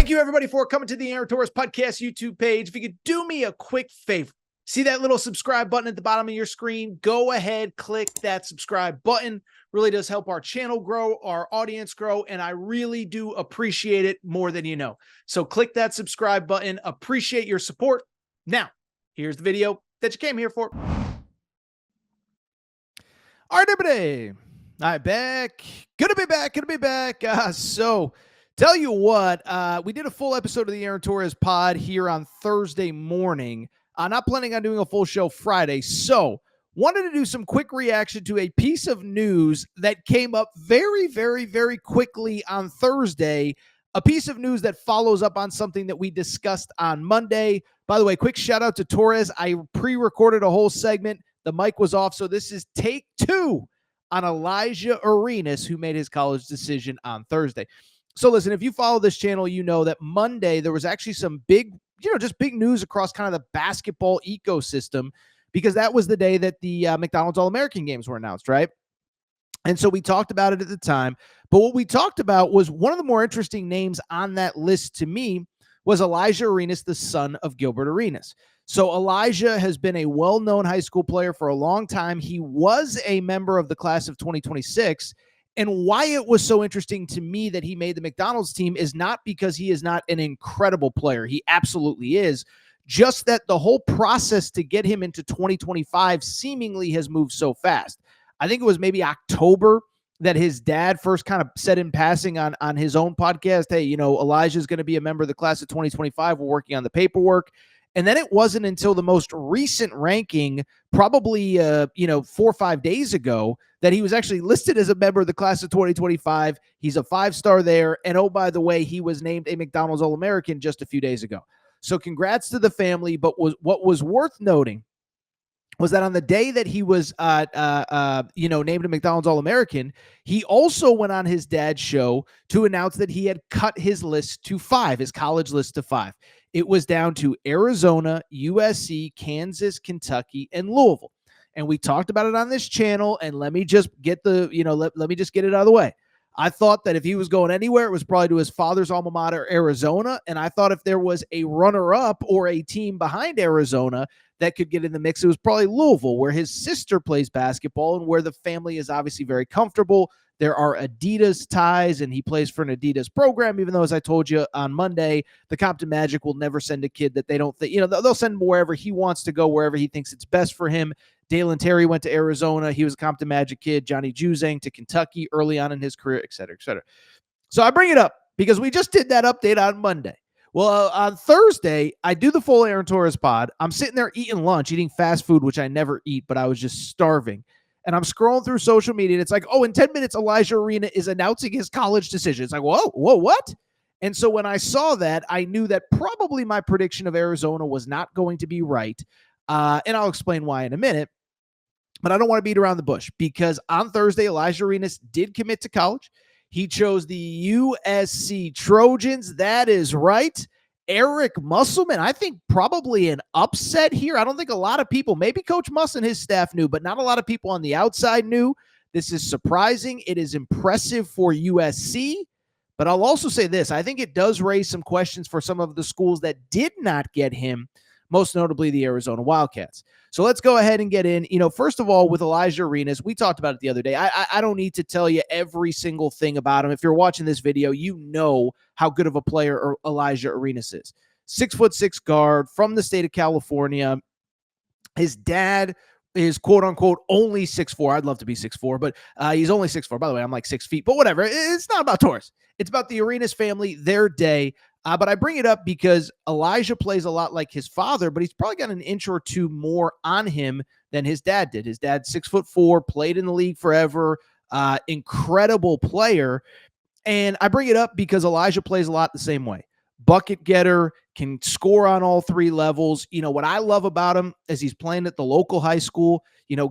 Thank you, everybody, for coming to the Aaron Torres Podcast YouTube page. If you could do me a quick favor, see that little subscribe button at the bottom of your screen? Go ahead, click that subscribe button. Really does help our channel grow, our audience grow, and I really do appreciate it more than you know. So click that subscribe button. Appreciate your support. Now, here's the video that you came here for. All right, everybody. All right, back. Gonna be back. So, tell you what, we did a full episode of the Aaron Torres pod here on Thursday morning. Not planning on doing a full show Friday. So, wanted to do some quick reaction to a piece of news that came up very, very, very quickly on Thursday. A piece of news that follows up on something that we discussed on Monday. By the way, quick shout out to Torres. I pre-recorded a whole segment. The mic was off, so this is take 2 on Alijah Arenas, who made his college decision on Thursday. So listen, if you follow this channel, you know that Monday there was actually some big, just big news across kind of the basketball ecosystem, because that was the day that the McDonald's All-American games were announced, right? And so we talked about it at the time. But what we talked about was one of the more interesting names on that list to me was Alijah Arenas, the son of Gilbert Arenas. So Alijah has been a well-known high school player for a long time. He was a member of the class of 2026. And why it was so interesting to me that he made the McDonald's team is not because he is not an incredible player. He absolutely is. Just that the whole process to get him into 2025 seemingly has moved so fast. I think it was maybe October that his dad first kind of said in passing on his own podcast, hey, Alijah is going to be a member of the class of 2025. We're working on the paperwork. And then it wasn't until the most recent ranking, probably, 4 or 5 days ago, that he was actually listed as a member of the class of 2025. He's a 5-star there. And oh, by the way, he was named a McDonald's All-American just a few days ago. So congrats to the family. But what was worth noting was that on the day that he was, named a McDonald's All-American, he also went on his dad's show to announce that he had cut his list to 5, his college list to 5. It was down to Arizona, USC, Kansas, Kentucky, and Louisville. And we talked about it on this channel. And let me just get let me just get it out of the way. I thought that if he was going anywhere, it was probably to his father's alma mater, Arizona. And I thought if there was a runner-up or a team behind Arizona that could get in the mix, it was probably Louisville, where his sister plays basketball and where the family is obviously very comfortable. There are Adidas ties, and he plays for an Adidas program, even though, as I told you on Monday, the Compton Magic will never send a kid that they don't think, they'll send him wherever he wants to go, wherever he thinks it's best for him. Dalen Terry went to Arizona. He was a Compton Magic kid. Johnny Juzang to Kentucky early on in his career, et cetera, et cetera. So I bring it up because we just did that update on Monday. Well, on Thursday, I do the full Aaron Torres pod. I'm sitting there eating lunch, eating fast food, which I never eat, but I was just starving. And I'm scrolling through social media, and it's like, in 10 minutes, Alijah Arenas is announcing his college decision. It's like, whoa, what? And so when I saw that, I knew that probably my prediction of Arizona was not going to be right. And I'll explain why in a minute. But I don't want to beat around the bush, because on Thursday, Alijah Arenas did commit to college. He chose the USC Trojans. That is right. Eric Musselman, I think probably an upset here. I don't think a lot of people, maybe Coach Muss and his staff knew, but not a lot of people on the outside knew. This is surprising. It is impressive for USC. But I'll also say this. I think it does raise some questions for some of the schools that did not get him, most notably the Arizona Wildcats. So let's go ahead and get in. First of all, with Alijah Arenas, we talked about it the other day. I don't need to tell you every single thing about him. If you're watching this video, you know how good of a player Alijah Arenas is. 6'6" guard from the state of California. His dad is quote unquote only 6'4". I'd love to be 6'4", but he's only 6'4". By the way, I'm like 6 feet, but whatever. It's not about Torres. It's about the Arenas family, their day. But I bring it up because Alijah plays a lot like his father, but he's probably got an inch or two more on him than his dad did. His dad's 6'4", played in the league forever, incredible player. And I bring it up because Alijah plays a lot the same way. Bucket getter, can score on all 3 levels. What I love about him is he's playing at the local high school.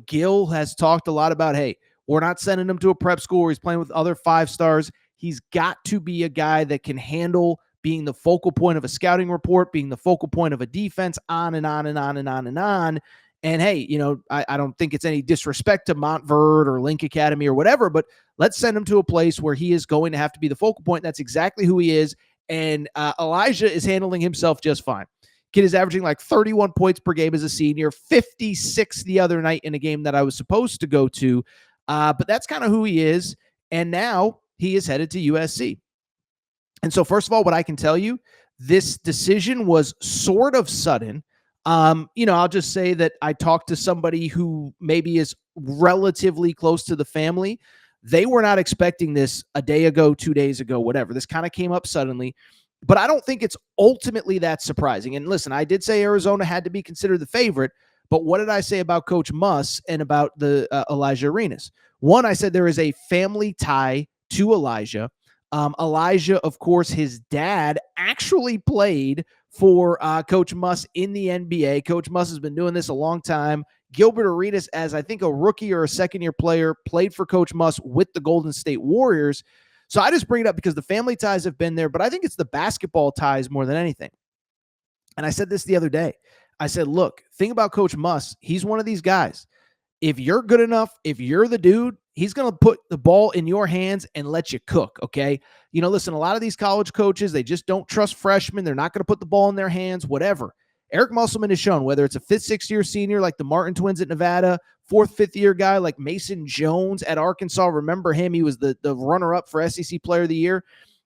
Gil has talked a lot about, hey, we're not sending him to a prep school where he's playing with other 5-stars. He's got to be a guy that can handle being the focal point of a scouting report, being the focal point of a defense, on and on and on and on and on. And hey, I don't think it's any disrespect to Montverde or Link Academy or whatever, but let's send him to a place where he is going to have to be the focal point. That's exactly who he is. And Elijah is handling himself just fine. Kid is averaging like 31 points per game as a senior, 56 the other night in a game that I was supposed to go to. But that's kind of who he is. And now he is headed to USC. And so, first of all, what I can tell you, this decision was sort of sudden. I'll just say that I talked to somebody who maybe is relatively close to the family. They were not expecting this a day ago, 2 days ago, whatever. This kind of came up suddenly, but I don't think it's ultimately that surprising. And listen, I did say Arizona had to be considered the favorite, but what did I say about Coach Muss and about the Alijah Arenas? One, I said there is a family tie to Elijah. Elijah, of course, his dad actually played for Coach Muss in the NBA. Coach Muss has been doing this a long time. Gilbert Arenas, as I think a rookie or a second-year player, played for Coach Muss with the Golden State Warriors. So I just bring it up because the family ties have been there, but I think it's the basketball ties more than anything. And I said this the other day. I said, look, think about Coach Muss. He's one of these guys. If you're good enough, if you're the dude, he's going to put the ball in your hands and let you cook, okay? Listen, a lot of these college coaches, they just don't trust freshmen. They're not going to put the ball in their hands, whatever. Eric Musselman has shown, whether it's a fifth, sixth-year senior like the Martin twins at Nevada, fourth, fifth-year guy like Mason Jones at Arkansas. Remember him? He was the runner-up for SEC Player of the Year.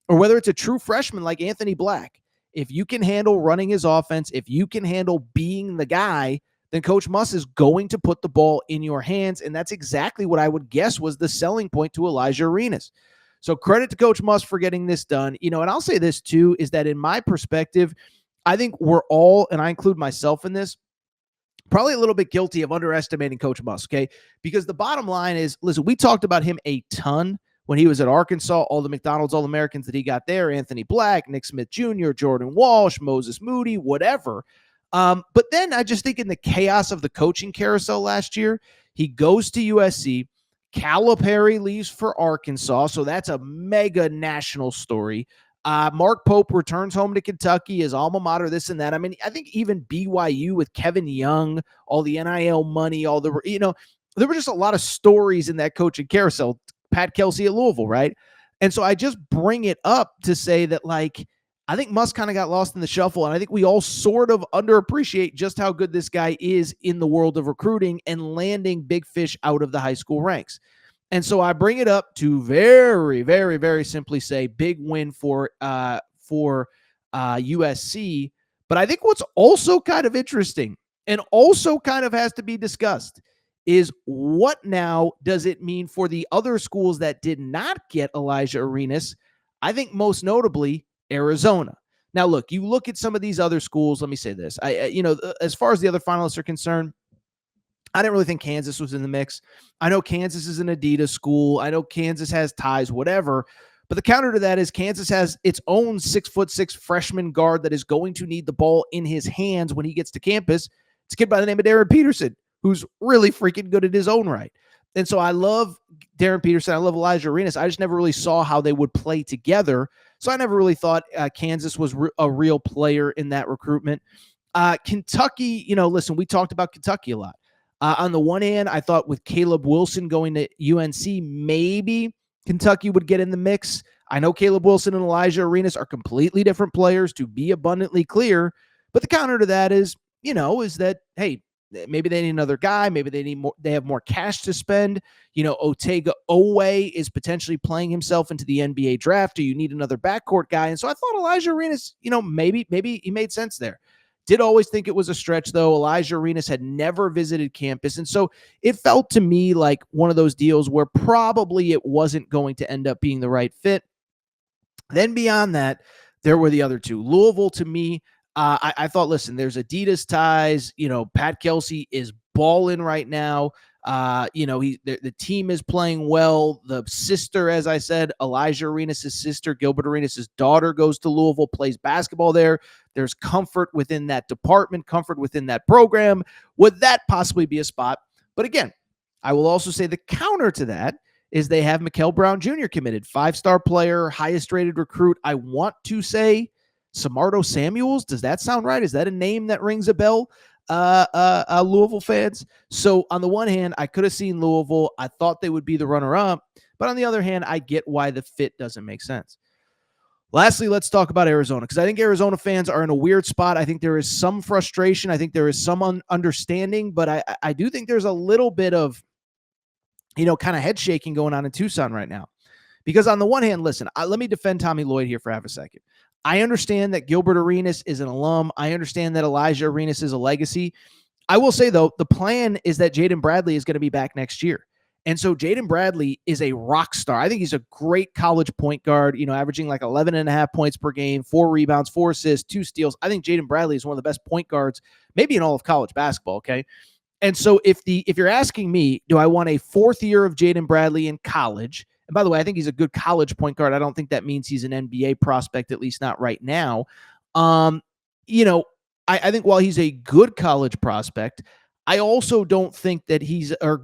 Or whether it's a true freshman like Anthony Black. If you can handle running his offense, if you can handle being the guy, then Coach Muss is going to put the ball in your hands. And that's exactly what I would guess was the selling point to Alijah Arenas. So credit to Coach Muss for getting this done. And I'll say this too, is that in my perspective, I think we're all, and I include myself in this, probably a little bit guilty of underestimating Coach Muss, okay? Because the bottom line is, listen, we talked about him a ton when he was at Arkansas, all the McDonald's All-Americans that he got there, Anthony Black, Nick Smith Jr., Jordan Walsh, Moses Moody, whatever. But then I just think in the chaos of the coaching carousel last year, he goes to USC. Calipari leaves for Arkansas, so that's a mega national story. Mark Pope returns home to Kentucky, his alma mater, this and that. I mean, I think even BYU with Kevin Young, all the NIL money, all the, there were just a lot of stories in that coaching carousel. Pat Kelsey at Louisville, right? And so I just bring it up to say that, like, I think Muss kind of got lost in the shuffle, and I think we all sort of underappreciate just how good this guy is in the world of recruiting and landing big fish out of the high school ranks. And so I bring it up to very, very, very simply say big win for USC. But I think what's also kind of interesting and also kind of has to be discussed is what now does it mean for the other schools that did not get Alijah Arenas? I think most notably Arizona. Now, look, you look at some of these other schools. Let me say this. As far as the other finalists are concerned, I didn't really think Kansas was in the mix. I know Kansas is an Adidas school. I know Kansas has ties, whatever. But the counter to that is Kansas has its own 6'6" freshman guard that is going to need the ball in his hands when he gets to campus. It's a kid by the name of Darren Peterson, who's really freaking good in his own right. And so I love Darren Peterson. I love Alijah Arenas. I just never really saw how they would play together. So I never really thought Kansas was a real player in that recruitment. Kentucky, listen, we talked about Kentucky a lot. On the one hand, I thought with Caleb Wilson going to UNC, maybe Kentucky would get in the mix. I know Caleb Wilson and Alijah Arenas are completely different players, to be abundantly clear. But the counter to that is that, hey, maybe they need another guy. Maybe they need more. They have more cash to spend. Otega Owe is potentially playing himself into the NBA draft. Do you need another backcourt guy? And so I thought Alijah Arenas, maybe he made sense there. Did always think it was a stretch, though. Alijah Arenas had never visited campus. And so it felt to me like one of those deals where probably it wasn't going to end up being the right fit. Then beyond that, there were the other two. Louisville, to me, I thought, listen, there's Adidas ties. Pat Kelsey is balling right now. The team is playing well. The sister, as I said, Alijah Arenas' sister, Gilbert Arenas' daughter, goes to Louisville, plays basketball there. There's comfort within that department, comfort within that program. Would that possibly be a spot? But again, I will also say the counter to that is they have Mikel Brown Jr. committed, 5-star player, highest rated recruit. I want to say Samardo Samuels. Does that sound right? Is that a name that rings a bell? Louisville fans. So on the one hand, I could have seen Louisville. I thought they would be the runner-up. But on the other hand, I get why the fit doesn't make sense. Lastly, let's talk about Arizona, because I think Arizona fans are in a weird spot. I think there is some frustration. I think there is some understanding, but I do think there's a little bit of, kind of head shaking going on in Tucson right now. Because on the one hand, listen, let me defend Tommy Lloyd here for half a second. I understand that Gilbert Arenas is an alum. I understand that Alijah Arenas is a legacy. I will say, though, the plan is that Jaden Bradley is going to be back next year. And so Jaden Bradley is a rock star. I think he's a great college point guard, averaging like 11 and a half points per game, 4 rebounds, 4 assists, 2 steals. I think Jaden Bradley is one of the best point guards, maybe in all of college basketball, okay? And so if you're asking me, do I want a 4th year of Jaden Bradley in college? And by the way, I think he's a good college point guard. I don't think that means he's an NBA prospect, at least not right now. I think while he's a good college prospect, I also don't think that he's a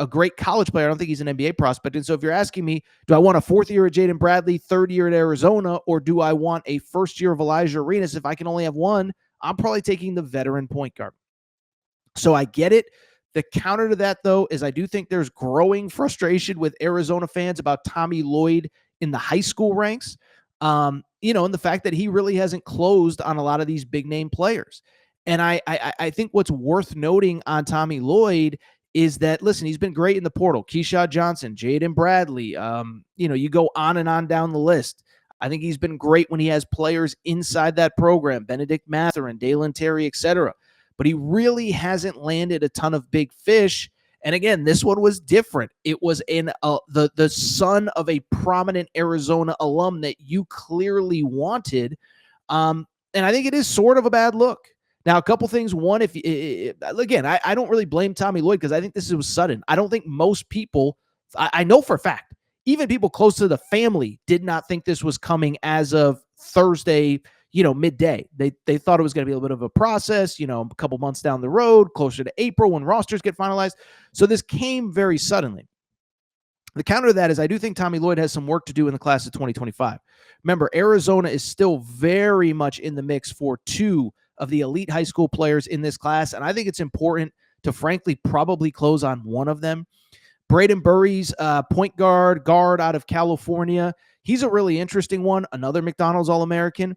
great college player. I don't think he's an NBA prospect. And so if you're asking me, do I want a 4th year at Jaden Bradley, 3rd year at Arizona, or do I want a 1st year of Alijah Arenas? If I can only have one, I'm probably taking the veteran point guard. So I get it. The counter to that, though, is I do think there's growing frustration with Arizona fans about Tommy Lloyd in the high school ranks, and the fact that he really hasn't closed on a lot of these big name players. And I think what's worth noting on Tommy Lloyd is that, listen, he's been great in the portal. Keyshawn Johnson, Jaden Bradley, you go on and on down the list. I think he's been great when he has players inside that program, Benedict Mathurin, Dalen Terry, etc. But he really hasn't landed a ton of big fish. And again, this one was different. It was in the son of a prominent Arizona alum that you clearly wanted. And I think it is sort of a bad look. Now, a couple things. One, again, I don't really blame Tommy Lloyd because I think this was sudden. I don't think most people, I know for a fact, even people close to the family did not think this was coming as of Thursday, midday. They thought it was going to be a bit of a process, a couple months down the road, closer to April when rosters get finalized. So this came very suddenly. The counter to that is I do think Tommy Lloyd has some work to do in the class of 2025. Remember, Arizona is still very much in the mix for 2 of the elite high school players in this class, and I think it's important to frankly probably close on one of them. Braden Burries, point guard out of California. He's a really interesting one, another McDonald's All-American.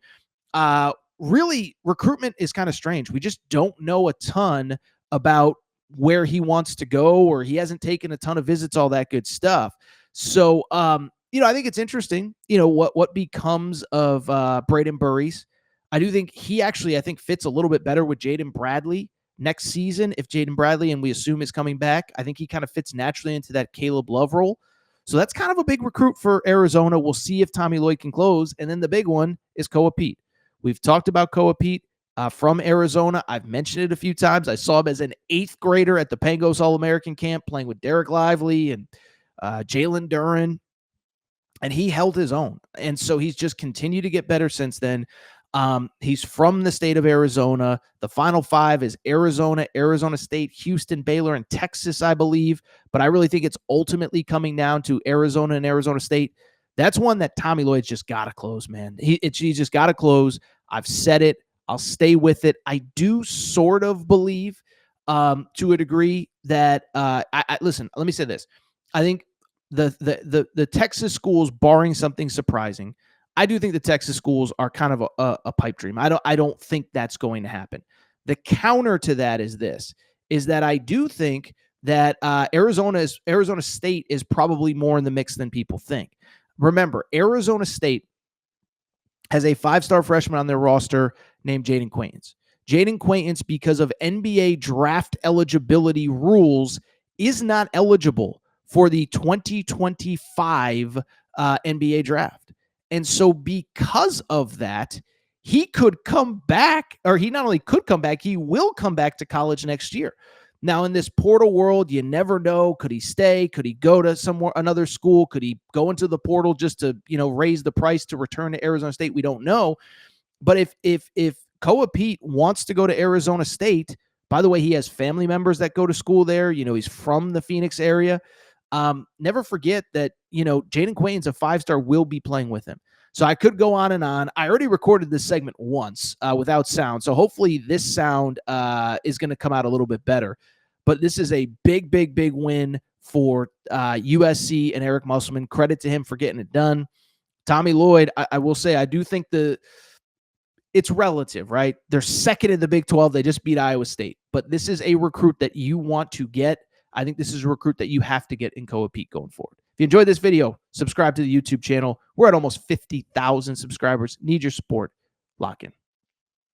Really, recruitment is kind of strange. We just don't know a ton about where he wants to go, or he hasn't taken a ton of visits, all that good stuff. So, I think it's interesting, what becomes of Braden Burries. I do think he actually, fits a little bit better with Jaden Bradley next season. If Jaden Bradley, and we assume is coming back, I think he kind of fits naturally into that Caleb Love role. So that's kind of a big recruit for Arizona. We'll see if Tommy Lloyd can close. And then the big one is Koa Pete. We've talked about Koa Pete from Arizona. I've mentioned it a few times. I saw him as an 8th grader at the Pangos All-American camp playing with Derek Lively and Jalen Duran, and he held his own. And so he's just continued to get better since then. He's from the state of Arizona. The Final 5 is Arizona, Arizona State, Houston, Baylor, and Texas, I believe. But I really think it's ultimately coming down to Arizona and Arizona State. That's one that Tommy Lloyd's just got to close, man. He's just got to close. I've said it. I'll stay with it. I do sort of believe to a degree that listen, let me say this. I think the Texas schools, barring something surprising, I do think the Texas schools are kind of a pipe dream. I don't think that's going to happen. The counter to that is that I do think that Arizona State is probably more in the mix than people think. Remember, Arizona State has a 5-star freshman on their roster named Jaden Quaintance. Jaden Quaintance, because of NBA draft eligibility rules, is not eligible for the 2025 NBA draft. And so because of that, he could come back, or he not only could come back, he will come back to college next year. Now, in this portal world, you never know. Could he stay? Could he go to another school? Could he go into the portal just to, raise the price to return to Arizona State? We don't know. But if Koa Pete wants to go to Arizona State, by the way, he has family members that go to school there. He's from the Phoenix area. Never forget that, Jaden Quaintance, a 5-star, will be playing with him. So I could go on and on. I already recorded this segment once without sound. So hopefully this sound is going to come out a little bit better. But this is a big, big, big win for USC and Eric Musselman. Credit to him for getting it done. Tommy Lloyd, I will say, I do think it's relative, right? They're second in the Big 12. They just beat Iowa State. But this is a recruit that you want to get. I think this is a recruit that you have to get in Koa Pete going forward. If you enjoyed this video, subscribe to the YouTube channel. We're at almost 50,000 subscribers. Need your support. Lock in.